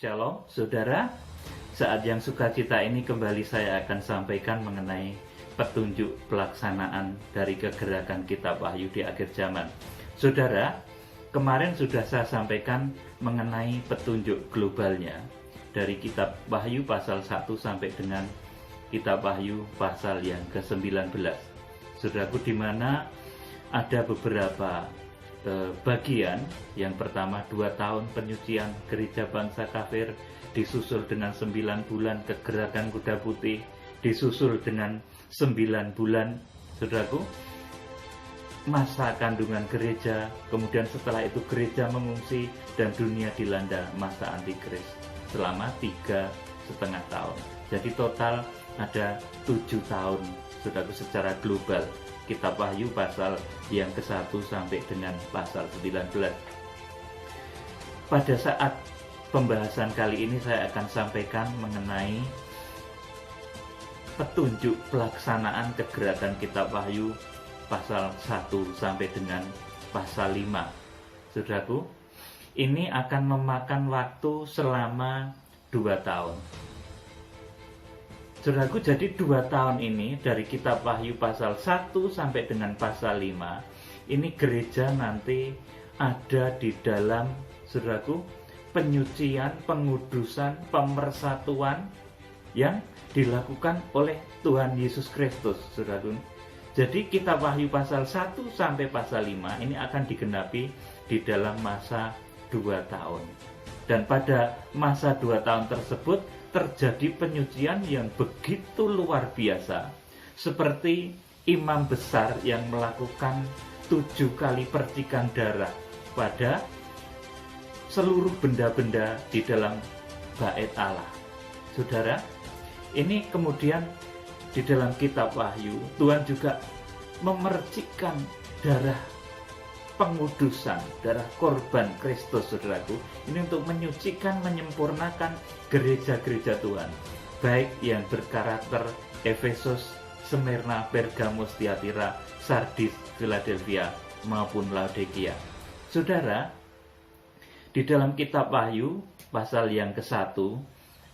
Shalom, saudara. Saat yang sukacita ini kembali saya akan sampaikan mengenai petunjuk pelaksanaan dari kegerakan Kitab Wahyu di akhir zaman. Saudara, kemarin sudah saya sampaikan mengenai petunjuk globalnya dari Kitab Wahyu pasal 1 sampai dengan Kitab Wahyu pasal yang ke-19. Saudaraku, di mana ada beberapa bagian. Yang pertama, 2 tahun penyucian gereja bangsa kafir, disusul dengan 9 bulan kegerakan kuda putih, disusul dengan 9 bulan, saudaraku, masa kandungan gereja. Kemudian setelah itu gereja mengungsi dan dunia dilanda masa antikris selama 3,5 tahun. Jadi total ada 7 tahun, saudaraku, secara global Kitab Wahyu pasal yang ke-1 sampai dengan pasal 19. Pada saat pembahasan kali ini saya akan sampaikan mengenai petunjuk pelaksanaan kegerakan Kitab Wahyu pasal 1 sampai dengan pasal 5. Saudaraku, ini akan memakan waktu selama 2 tahun. Saudaraku, jadi 2 tahun ini dari Kitab Wahyu pasal 1 sampai dengan pasal 5, ini gereja nanti ada di dalam, saudaraku, penyucian, pengudusan, pemersatuan yang dilakukan oleh Tuhan Yesus Kristus, saudaraku. Jadi Kitab Wahyu pasal 1 sampai pasal 5 ini akan digenapi di dalam masa 2 tahun. Dan pada masa 2 tahun tersebut terjadi penyucian yang begitu luar biasa, seperti imam besar yang melakukan 7 kali percikan darah pada seluruh benda-benda di dalam bait Allah. Saudara, ini kemudian di dalam Kitab Wahyu Tuhan juga memercikkan darah pengudusan, darah korban Kristus, saudaraku. Ini untuk menyucikan, menyempurnakan gereja-gereja Tuhan, baik yang berkarakter Efesus, Smyrna, Pergamus, Tiatira, Sardis, Philadelphia maupun Laodikia. Saudara, di dalam Kitab Wahyu pasal yang ke-1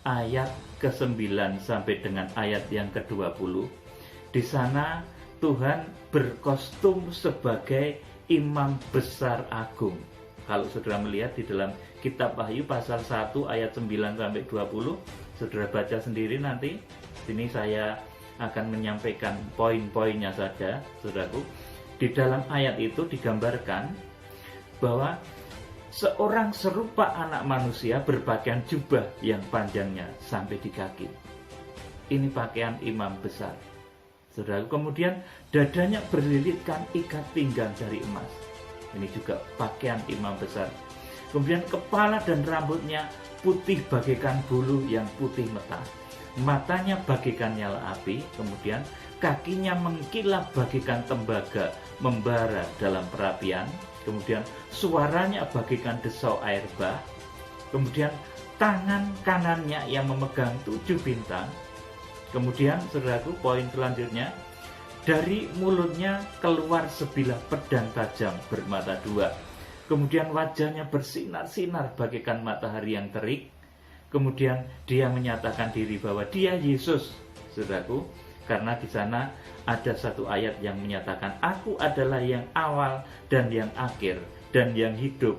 ayat ke-9 sampai dengan ayat yang ke-20, di sana Tuhan berkostum sebagai imam besar agung. Kalau saudara melihat di dalam Kitab Wahyu pasal 1 ayat 9 sampai 20, saudara baca sendiri nanti. Sini saya akan menyampaikan poin-poinnya saja, saudaraku. Di dalam ayat itu digambarkan bahwa seorang serupa anak manusia berpakaian jubah yang panjangnya sampai di kaki. Ini pakaian imam besar, saudara. Kemudian dadanya berlilitkan ikat pinggang dari emas. Ini juga pakaian imam besar. Kemudian kepala dan rambutnya putih bagaikan bulu yang putih meta. Matanya bagaikan nyala api. Kemudian kakinya mengkilap bagaikan tembaga membara dalam perapian. Kemudian suaranya bagaikan desau air bah. Kemudian tangan kanannya yang memegang 7 bintang. Kemudian, saudaraku, poin selanjutnya, dari mulutnya keluar sebilah pedang tajam bermata 2. Kemudian wajahnya bersinar-sinar bagaikan matahari yang terik. Kemudian dia menyatakan diri bahwa dia Yesus, saudaraku, karena di sana ada satu ayat yang menyatakan, aku adalah yang awal dan yang akhir dan yang hidup.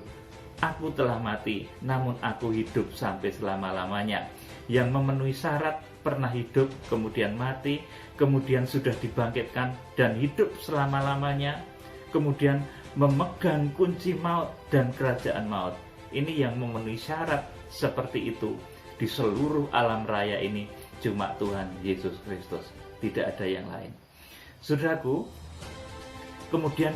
Aku telah mati, namun aku hidup sampai selama-lamanya. Yang memenuhi syarat pernah hidup, kemudian mati, kemudian sudah dibangkitkan dan hidup selama-lamanya, kemudian memegang kunci maut dan kerajaan maut. Ini yang memenuhi syarat seperti itu di seluruh alam raya ini cuma Tuhan Yesus Kristus, tidak ada yang lain. Saudaraku, kemudian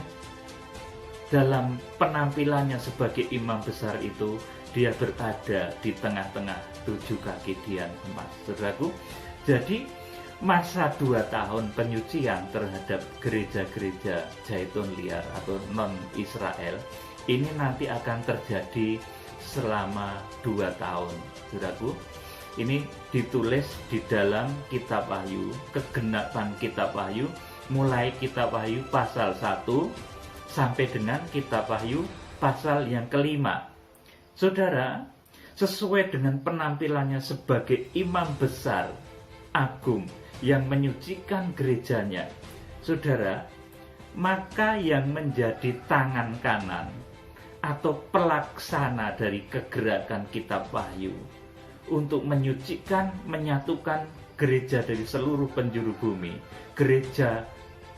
dalam penampilannya sebagai imam besar itu, dia berada di tengah-tengah 7 kaki dian emas, saudaraku. Jadi masa 2 tahun penyucian terhadap gereja-gereja Zaitun liar atau non-Israel ini nanti akan terjadi selama 2 tahun, saudaraku. Ini ditulis di dalam Kitab Wahyu, kegenapan Kitab Wahyu, mulai Kitab Wahyu pasal 1 sampai dengan Kitab Wahyu pasal yang ke-5. Saudara, sesuai dengan penampilannya sebagai imam besar agung yang menyucikan gerejanya. Saudara, maka yang menjadi tangan kanan atau pelaksana dari kegerakan kitab Wahyu untuk menyucikan, menyatukan gereja dari seluruh penjuru bumi, gereja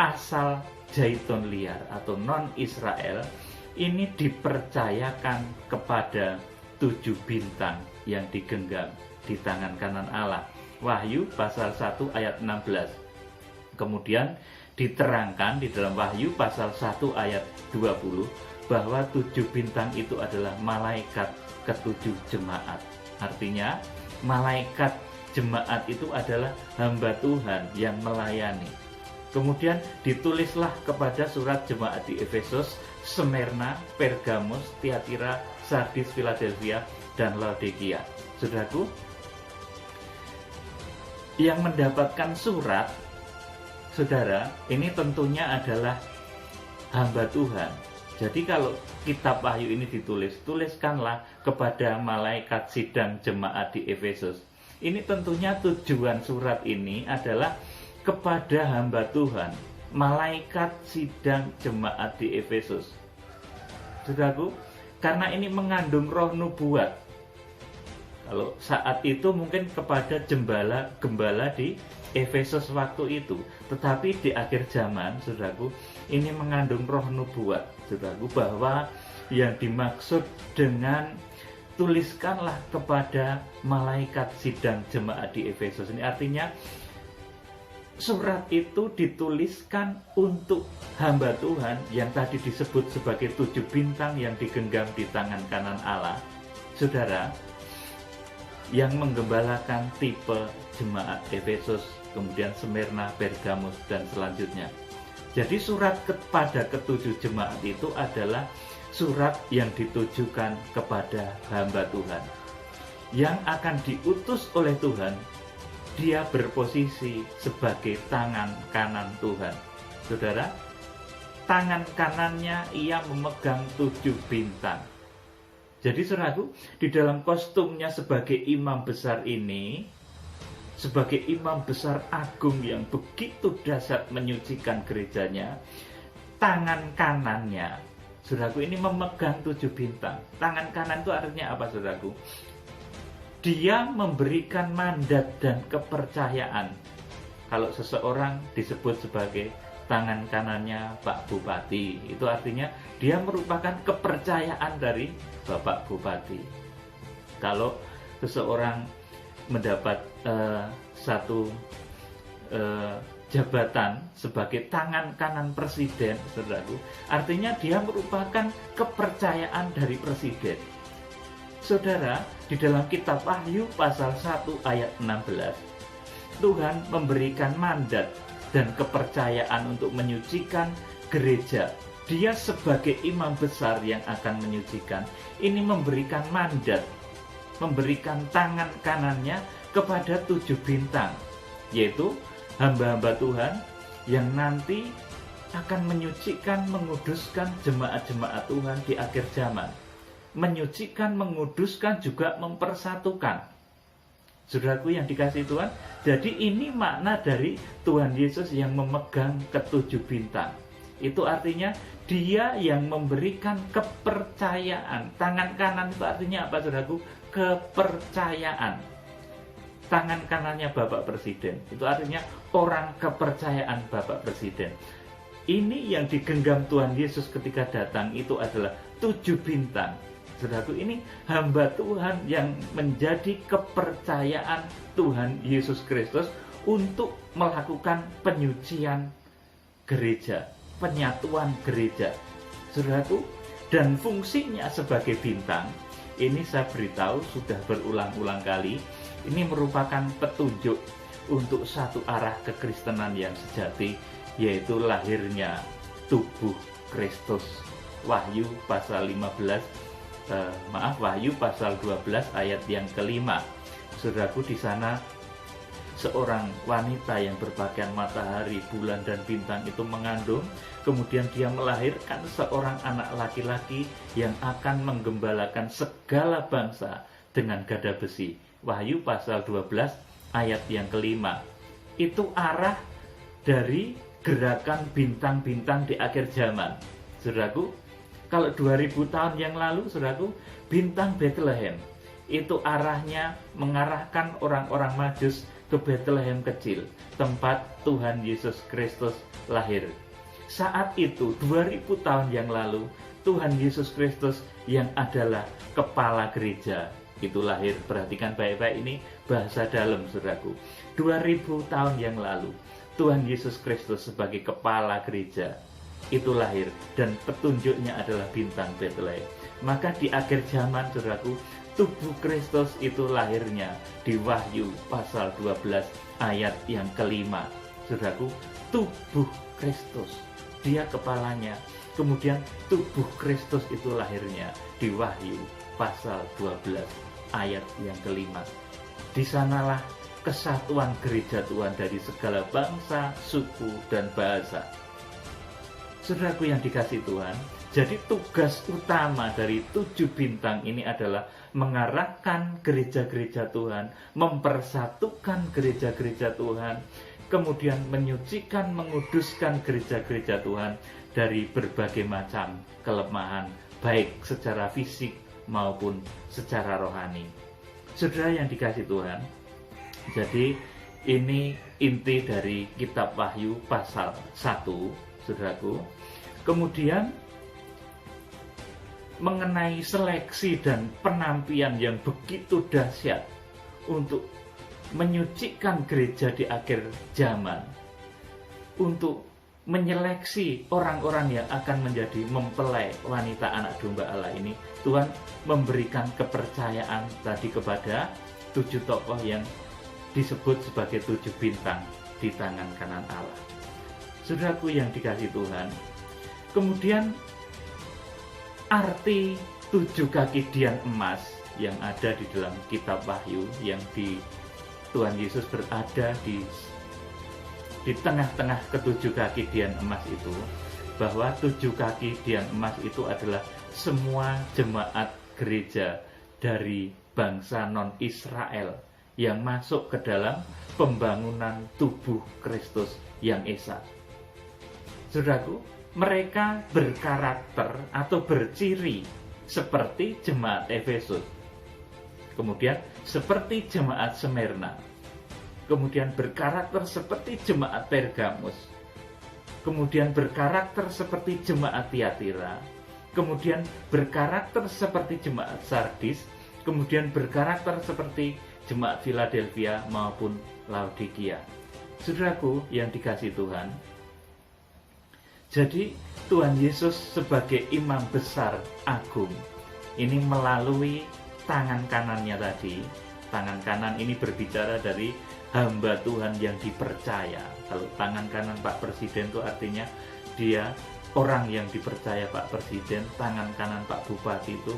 asal Jaiton liar atau non-Israel, ini dipercayakan kepada 7 bintang yang digenggam di tangan kanan Allah. Wahyu pasal 1 ayat 16. Kemudian diterangkan di dalam Wahyu pasal 1 ayat 20 bahwa 7 bintang itu adalah malaikat ke-7 jemaat. Artinya malaikat jemaat itu adalah hamba Tuhan yang melayani. Kemudian ditulislah kepada surat jemaat di Efesus, Smyrna, Pergamus, Tiatira, Sardis, Philadelphia, dan Laodikia. Saudaraku, yang mendapatkan surat, saudara, ini tentunya adalah hamba Tuhan. Jadi kalau kitab Wahyu ini tuliskanlah kepada malaikat sidang jemaat di Efesus. Ini tentunya tujuan surat ini adalah kepada hamba Tuhan, malaikat sidang jemaat di Efesus. Saudaraku, karena ini mengandung roh nubuat. Kalau saat itu mungkin kepada gembala di Efesus waktu itu, tetapi di akhir zaman, saudaraku, ini mengandung roh nubuat, saudaraku, bahwa yang dimaksud dengan tuliskanlah kepada malaikat sidang jemaat di Efesus ini artinya surat itu dituliskan untuk hamba Tuhan yang tadi disebut sebagai 7 bintang yang digenggam di tangan kanan Allah, saudara, yang menggembalakan tipe jemaat Efesus, kemudian Smyrna, Pergamus, dan selanjutnya. Jadi surat kepada ke-7 jemaat itu adalah surat yang ditujukan kepada hamba Tuhan yang akan diutus oleh Tuhan. Dia berposisi sebagai tangan kanan Tuhan. Saudara, tangan kanannya ia memegang 7 bintang. Jadi saudaraku, di dalam kostumnya sebagai imam besar ini, sebagai imam besar agung yang begitu dahsyat menyucikan gerejanya, tangan kanannya, saudaraku, ini memegang 7 bintang. Tangan kanan itu artinya apa, saudaraku? Dia memberikan mandat dan kepercayaan. Kalau seseorang disebut sebagai tangan kanannya Pak Bupati, itu artinya dia merupakan kepercayaan dari Bapak Bupati. Kalau seseorang mendapat satu jabatan sebagai tangan kanan presiden, saudaraku, artinya dia merupakan kepercayaan dari presiden. Saudara, di dalam kitab Wahyu pasal 1 ayat 16, Tuhan memberikan mandat dan kepercayaan untuk menyucikan gereja. Dia sebagai imam besar yang akan menyucikan, ini memberikan mandat, memberikan tangan kanannya kepada 7 bintang, yaitu hamba-hamba Tuhan yang nanti akan menyucikan, menguduskan jemaat-jemaat Tuhan di akhir zaman. Menyucikan, menguduskan, juga mempersatukan. Saudaraku yang dikasihi Tuhan, jadi ini makna dari Tuhan Yesus yang memegang ke-7 bintang. Itu artinya dia yang memberikan kepercayaan. Tangan kanan itu artinya apa, saudaraku? Kepercayaan. Tangan kanannya Bapak Presiden, itu artinya orang kepercayaan Bapak Presiden. Ini yang digenggam Tuhan Yesus ketika datang, itu adalah 7 bintang. Saudaraku, ini hamba Tuhan yang menjadi kepercayaan Tuhan Yesus Kristus untuk melakukan penyucian gereja, penyatuan gereja. Saudaraku, dan fungsinya sebagai bintang, ini saya beritahu sudah berulang-ulang kali, ini merupakan petunjuk untuk satu arah kekristenan yang sejati, yaitu lahirnya tubuh Kristus. Wahyu pasal 12 ayat yang kelima. Saudaraku, di sana seorang wanita yang berpakaian matahari, bulan, dan bintang itu mengandung, kemudian dia melahirkan seorang anak laki-laki yang akan menggembalakan segala bangsa, dengan gada besi. Wahyu pasal 12 ayat yang kelima. Itu arah dari gerakan bintang-bintang di akhir zaman. Saudaraku, kalau 2000 tahun yang lalu, saudaraku, bintang Bethlehem itu arahnya mengarahkan orang-orang Majus ke Bethlehem kecil, tempat Tuhan Yesus Kristus lahir. Saat itu 2000 tahun yang lalu, Tuhan Yesus Kristus yang adalah kepala gereja itu lahir. Perhatikan baik-baik, ini bahasa dalam, saudaraku. 2000 tahun yang lalu Tuhan Yesus Kristus sebagai kepala gereja itu lahir, dan petunjuknya adalah bintang Bethlehem. Maka di akhir zaman, saudaraku, tubuh Kristus itu lahirnya di Wahyu pasal 12 ayat yang kelima. Saudaraku, tubuh Kristus, dia kepalanya. Kemudian tubuh Kristus itu lahirnya di Wahyu pasal 12 ayat yang kelima. Di sanalah kesatuan gereja Tuhan dari segala bangsa, suku, dan bahasa. Saudaraku yang dikasihi Tuhan, jadi tugas utama dari 7 bintang ini adalah mengarahkan gereja-gereja Tuhan, mempersatukan gereja-gereja Tuhan, kemudian menyucikan, menguduskan gereja-gereja Tuhan dari berbagai macam kelemahan, baik secara fisik maupun secara rohani. Saudara yang dikasihi Tuhan, jadi ini inti dari kitab Wahyu pasal 1, saudaraku. Kemudian mengenai seleksi dan penampian yang begitu dahsyat untuk menyucikan gereja di akhir zaman, untuk menyeleksi orang-orang yang akan menjadi mempelai wanita anak domba Allah ini, Tuhan memberikan kepercayaan tadi kepada 7 tokoh yang disebut sebagai 7 bintang di tangan kanan Allah. Saudaraku yang dikasihi Tuhan, kemudian arti 7 kaki dian emas yang ada di dalam kitab Wahyu, yang di Tuhan Yesus berada di tengah-tengah ke-7 kaki dian emas itu, bahwa 7 kaki dian emas itu adalah semua jemaat gereja dari bangsa non-Israel yang masuk ke dalam pembangunan tubuh Kristus yang esa. Saudaraku, mereka berkarakter atau berciri seperti jemaat Efesus, kemudian seperti jemaat Smyrna, kemudian berkarakter seperti jemaat Pergamus, kemudian berkarakter seperti jemaat Tiatira, kemudian berkarakter seperti jemaat Sardis, kemudian berkarakter seperti jemaat Philadelphia maupun Laodikia. Saudaraku yang dikasihi Tuhan, jadi Tuhan Yesus sebagai imam besar agung ini melalui tangan kanannya tadi. Tangan kanan ini berbicara dari hamba Tuhan yang dipercaya. Kalau tangan kanan Pak Presiden itu artinya dia orang yang dipercaya Pak Presiden. Tangan kanan Pak Bupati itu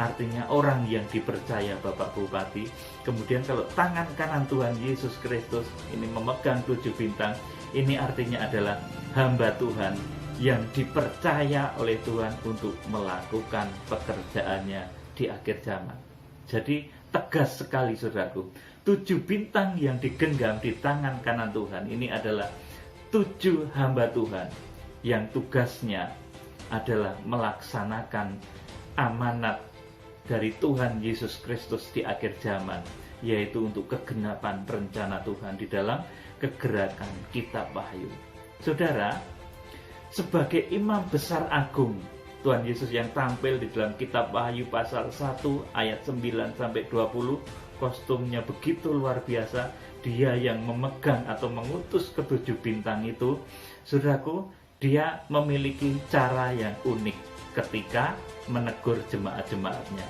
artinya orang yang dipercaya Bapak Bupati. Kemudian kalau tangan kanan Tuhan Yesus Kristus ini memegang 7 bintang, ini artinya adalah hamba Tuhan yang dipercaya oleh Tuhan untuk melakukan pekerjaannya di akhir zaman. Jadi tegas sekali, saudaraku, 7 bintang yang digenggam di tangan kanan Tuhan ini adalah 7 hamba Tuhan yang tugasnya adalah melaksanakan amanat dari Tuhan Yesus Kristus di akhir zaman, yaitu untuk kegenapan rencana Tuhan di dalam kegerakan kitab Wahyu. Saudara, sebagai imam besar agung Tuhan Yesus yang tampil di dalam kitab Wahyu pasal 1 ayat 9 sampai 20, kostumnya begitu luar biasa. Dia yang memegang atau mengutus ke-7 bintang itu, saudaraku, dia memiliki cara yang unik ketika menegur jemaat-jemaatnya,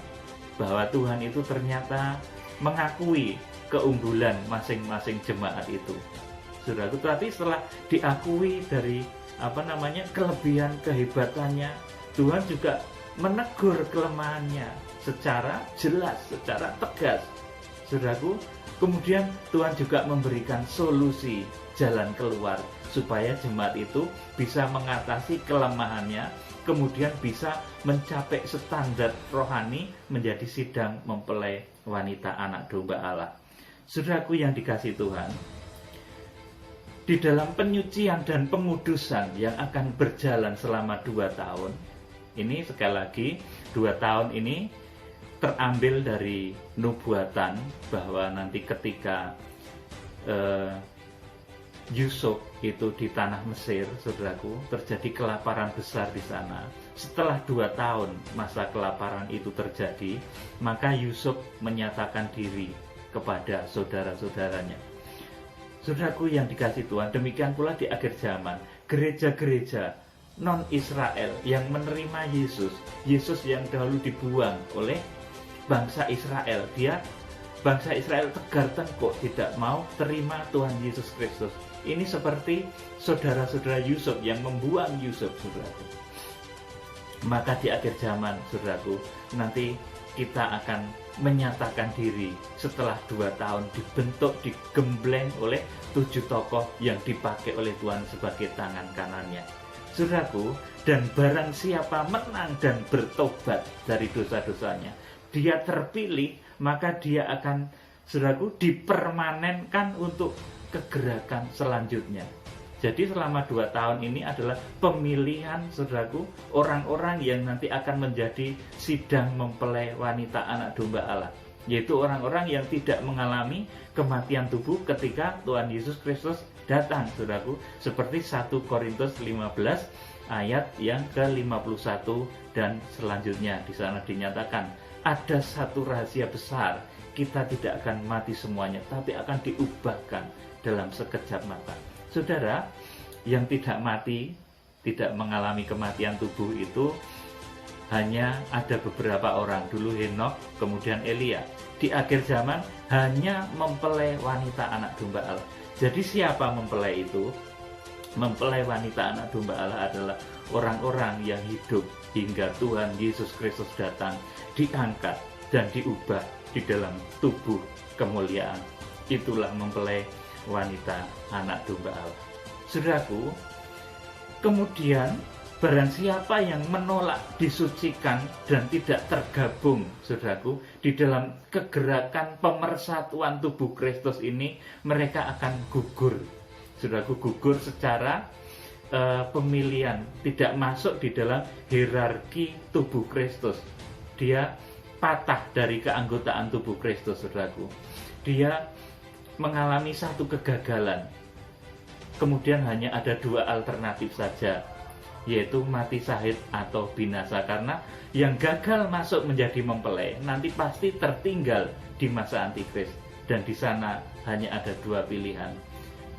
bahwa Tuhan itu ternyata mengakui keunggulan masing-masing jemaat itu. Saudaraku, tapi setelah diakui dari kelebihan kehebatannya, Tuhan juga menegur kelemahannya secara jelas, secara tegas. Saudaraku, kemudian Tuhan juga memberikan solusi jalan keluar supaya jemaat itu bisa mengatasi kelemahannya, kemudian bisa mencapai standar rohani menjadi sidang mempelai wanita anak domba Allah. Saudaraku yang dikasihi Tuhan, di dalam penyucian dan pengudusan yang akan berjalan selama 2 tahun, ini sekali lagi 2 tahun ini terambil dari nubuatan bahwa nanti ketika Yusuf itu di tanah Mesir, saudaraku, terjadi kelaparan besar di sana. Setelah 2 tahun masa kelaparan itu terjadi, maka Yusuf menyatakan diri kepada saudara-saudaranya. Saudaraku yang dikasihi Tuhan, demikian pula di akhir zaman, gereja-gereja non-Israel yang menerima Yesus yang dahulu dibuang oleh bangsa Israel, bangsa Israel tegar tengkuk tidak mau terima Tuhan Yesus Kristus. Ini seperti saudara-saudara Yusuf yang membuang Yusuf, saudaraku. Maka di akhir zaman, saudaraku, nanti kita akan menyatakan diri setelah 2 tahun dibentuk, digembleng oleh 7 tokoh yang dipakai oleh Tuhan sebagai tangan kanannya. Saudaraku, dan barang siapa menang dan bertobat dari dosa-dosanya, dia terpilih, maka dia akan, saudaraku, dipermanenkan untuk kegerakan selanjutnya. Jadi selama 2 tahun ini adalah pemilihan, saudaraku, orang-orang yang nanti akan menjadi sidang mempelai wanita anak domba Allah, yaitu orang-orang yang tidak mengalami kematian tubuh ketika Tuhan Yesus Kristus datang, saudaraku, seperti 1 Korintus 15 ayat yang ke-51 dan selanjutnya. Di sana dinyatakan ada satu rahasia besar, kita tidak akan mati semuanya, tapi akan diubahkan dalam sekejap mata. Saudara, yang tidak mati, tidak mengalami kematian tubuh itu hanya ada beberapa orang. Dulu Henokh, kemudian Elia. Di akhir zaman hanya mempelai wanita anak domba Allah. Jadi siapa mempelai itu? Mempelai wanita anak domba Allah adalah orang-orang yang hidup hingga Tuhan Yesus Kristus datang, diangkat dan diubah di dalam tubuh kemuliaan. Itulah mempelai wanita anak domba Allah. Saudaraku, kemudian barang siapa yang menolak disucikan dan tidak tergabung, saudaraku, di dalam kegerakan pemersatuan tubuh Kristus ini, mereka akan gugur. Saudaraku, gugur secara pemilihan, tidak masuk di dalam hierarki tubuh Kristus. Dia patah dari keanggotaan tubuh Kristus, saudaraku. Dia mengalami satu kegagalan. Kemudian hanya ada 2 alternatif saja, yaitu mati syahid atau binasa. Karena yang gagal masuk menjadi mempelai nanti pasti tertinggal di masa antikris. Dan di sana hanya ada 2 pilihan,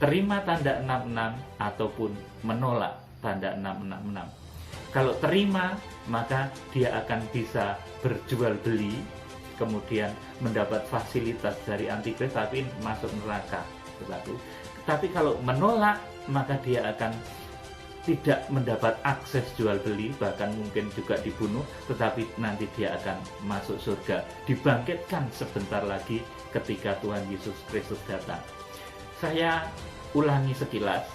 terima tanda 66 ataupun menolak tanda 666. Kalau terima, maka dia akan bisa berjual beli, kemudian mendapat fasilitas dari antikris tapi masuk neraka. Tapi kalau menolak, maka dia akan tidak mendapat akses jual beli, bahkan mungkin juga dibunuh, tetapi nanti dia akan masuk surga, dibangkitkan sebentar lagi ketika Tuhan Yesus Kristus datang. Saya ulangi sekilas,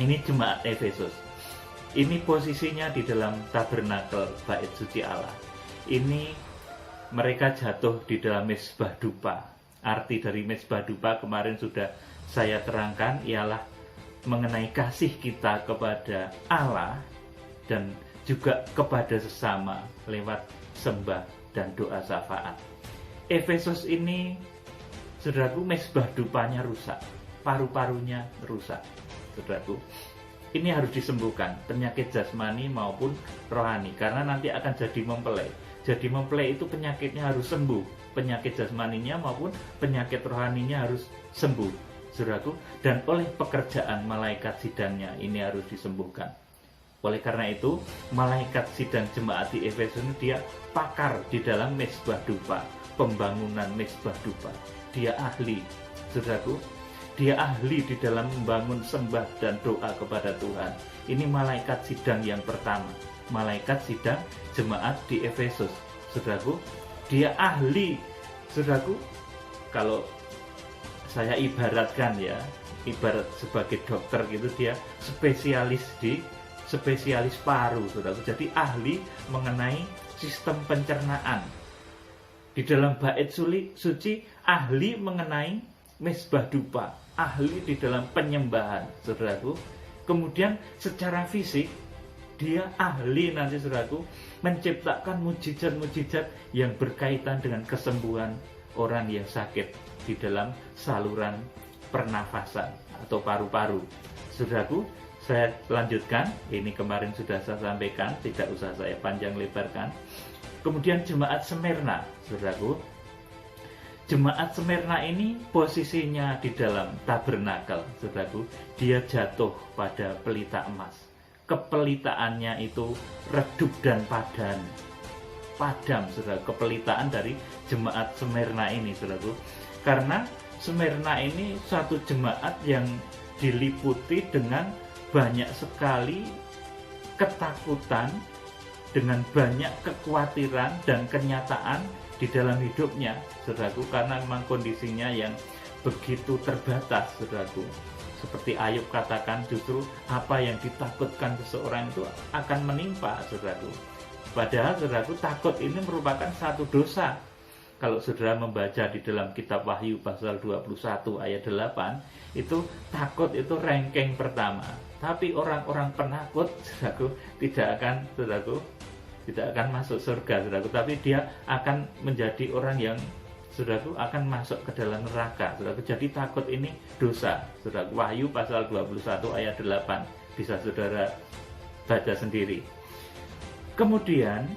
ini jemaat Efesus. Ini posisinya di dalam tabernakel bait suci Allah. Ini mereka jatuh di dalam mezbah dupa. Arti dari mezbah dupa kemarin sudah saya terangkan, ialah mengenai kasih kita kepada Allah dan juga kepada sesama lewat sembah dan doa syafaat. Efesus ini, saudaraku, mezbah dupanya rusak, paru-parunya rusak, saudaraku. Ini harus disembuhkan, penyakit jasmani maupun rohani, karena nanti akan jadi mempelai. Jadi mempelai itu penyakitnya harus sembuh, penyakit jasmaninya maupun penyakit rohaninya harus sembuh, saudaraku. Dan oleh pekerjaan malaikat sidangnya ini harus disembuhkan. Oleh karena itu, malaikat sidang jemaat di Efesus ini dia pakar di dalam mezbah dupa, pembangunan mezbah dupa. Dia ahli, saudaraku. Dia ahli di dalam membangun sembah dan doa kepada Tuhan. Ini malaikat sidang yang pertama, malaikat sidang jemaat di Efesus, saudaraku. Dia ahli, saudaraku. Kalau saya ibaratkan ya, ibarat sebagai dokter gitu, dia spesialis di spesialis paru, saudaraku. Jadi ahli mengenai sistem pencernaan. Di dalam bait suci ahli mengenai mesbah dupa, ahli di dalam penyembahan, saudaraku. Kemudian secara fisik dia ahli nanti, saudaraku, menciptakan mujizat-mujizat yang berkaitan dengan kesembuhan orang yang sakit di dalam saluran pernafasan atau paru-paru. Saudaraku, saya lanjutkan, ini kemarin sudah saya sampaikan, tidak usah saya panjang lebarkan. Kemudian jemaat Smyrna, saudaraku. Jemaat Smyrna ini posisinya di dalam tabernakel, saudaraku. Dia jatuh pada pelita emas. Kepelitaannya itu redup dan padam, saudara. Kepelitaan dari jemaat Smyrna ini, saudaraku. Karena Smyrna ini satu jemaat yang diliputi dengan banyak sekali ketakutan, dengan banyak kekhawatiran dan kenyataan di dalam hidupnya, saudaraku, karena memang kondisinya yang begitu terbatas, saudaraku. Seperti Ayub katakan, justru apa yang ditakutkan seseorang itu akan menimpa, saudaraku. Padahal, saudaraku, takut ini merupakan satu dosa. Kalau saudara membaca di dalam kitab Wahyu pasal 21 ayat 8, itu takut itu ranking pertama. Tapi orang-orang penakut, saudaraku, tidak akan masuk surga, saudaraku. Tapi dia akan menjadi orang yang, saudaraku, akan masuk ke dalam neraka, saudaraku. Jadi takut ini dosa, saudaraku. Wahyu pasal 21 ayat 8, bisa saudara baca sendiri. Kemudian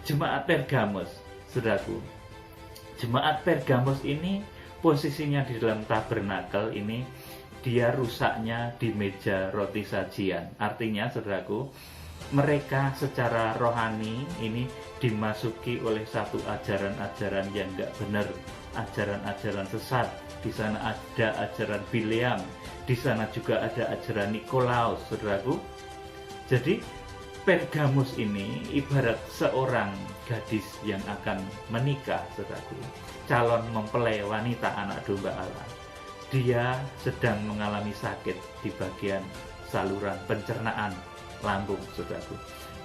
jemaat Pergamus, saudaraku. Jemaat Pergamus ini posisinya di dalam tabernakel ini, dia rusaknya di meja roti sajian. Artinya, saudaraku, mereka secara rohani ini dimasuki oleh satu ajaran-ajaran yang enggak benar, ajaran-ajaran sesat. Di sana ada ajaran Bileam, di sana juga ada ajaran Nikolaus, saudaraku. Jadi Pergamus ini ibarat seorang gadis yang akan menikah, saudaraku, calon mempelai wanita anak domba Allah. Dia sedang mengalami sakit di bagian saluran pencernaan lambung, saudaraku.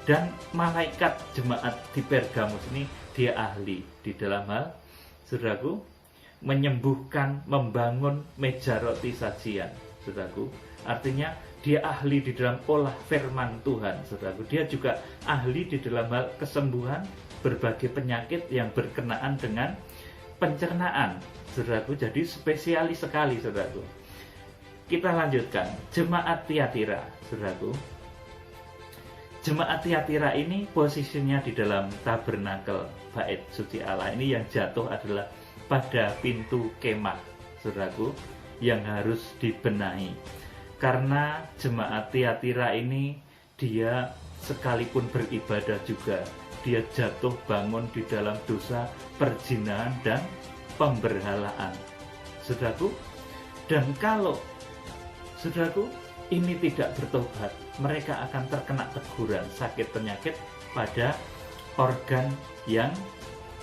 Dan malaikat jemaat di Pergamus ini dia ahli di dalam hal, saudaraku, menyembuhkan, membangun meja roti sajian, saudaraku. Artinya dia ahli di dalam olah firman Tuhan, saudaraku. Dia juga ahli di dalam hal kesembuhan berbagai penyakit yang berkenaan dengan pencernaan, saudaraku. Jadi spesialis sekali, saudaraku. Kita lanjutkan, jemaat Tiatira, saudaraku. Jemaat Tiatira ini posisinya di dalam tabernakel bait suci Allah. Ini yang jatuh adalah pada pintu kemah, saudaraku, yang harus dibenahi. Karena jemaat Tiatira ini dia sekalipun beribadah juga, dia jatuh bangun di dalam dosa perzinahan dan pemberhalaan, saudaraku. Dan kalau, saudaraku, ini tidak bertobat, mereka akan terkena teguran sakit penyakit pada organ yang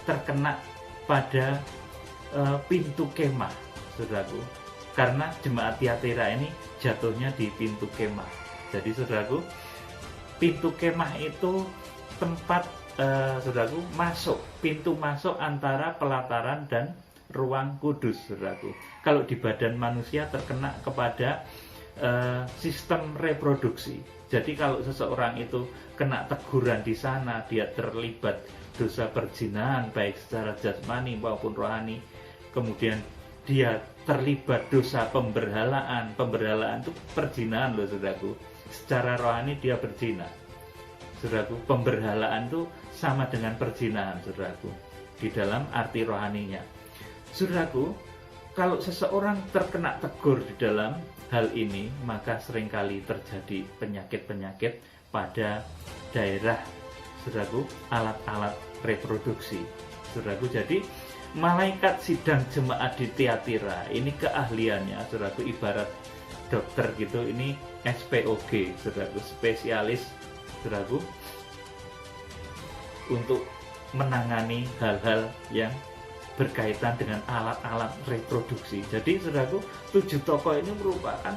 terkena pada pintu kemah, saudaraku. Karena jemaat Tiatira ini jatuhnya di pintu kemah. Jadi, saudaraku, pintu kemah itu tempat, saudaraku, masuk, pintu masuk antara pelataran dan ruang kudus, saudaraku. Kalau di badan manusia terkena kepada sistem reproduksi. Jadi kalau seseorang itu kena teguran di sana, dia terlibat dosa perzinahan baik secara jasmani maupun rohani, kemudian dia terlibat dosa pemberhalaan. Pemberhalaan itu perzinahan loh, saudaraku. Secara rohani dia berzina, saudaraku. Pemberhalaan itu sama dengan perzinahan, saudaraku, di dalam arti rohaninya. Saudaraku, kalau seseorang terkena tegur di dalam hal ini, maka seringkali terjadi penyakit-penyakit pada daerah, saudaraku, alat-alat reproduksi, saudaraku. Jadi malaikat sidang jemaat di Tiatira ini keahliannya, saudaraku, ibarat dokter gitu. Ini SPOG, saudaraku, spesialis, saudaraku, untuk menangani hal-hal yang berkaitan dengan alat-alat reproduksi. Jadi, saudaraku, 7 tokoh ini merupakan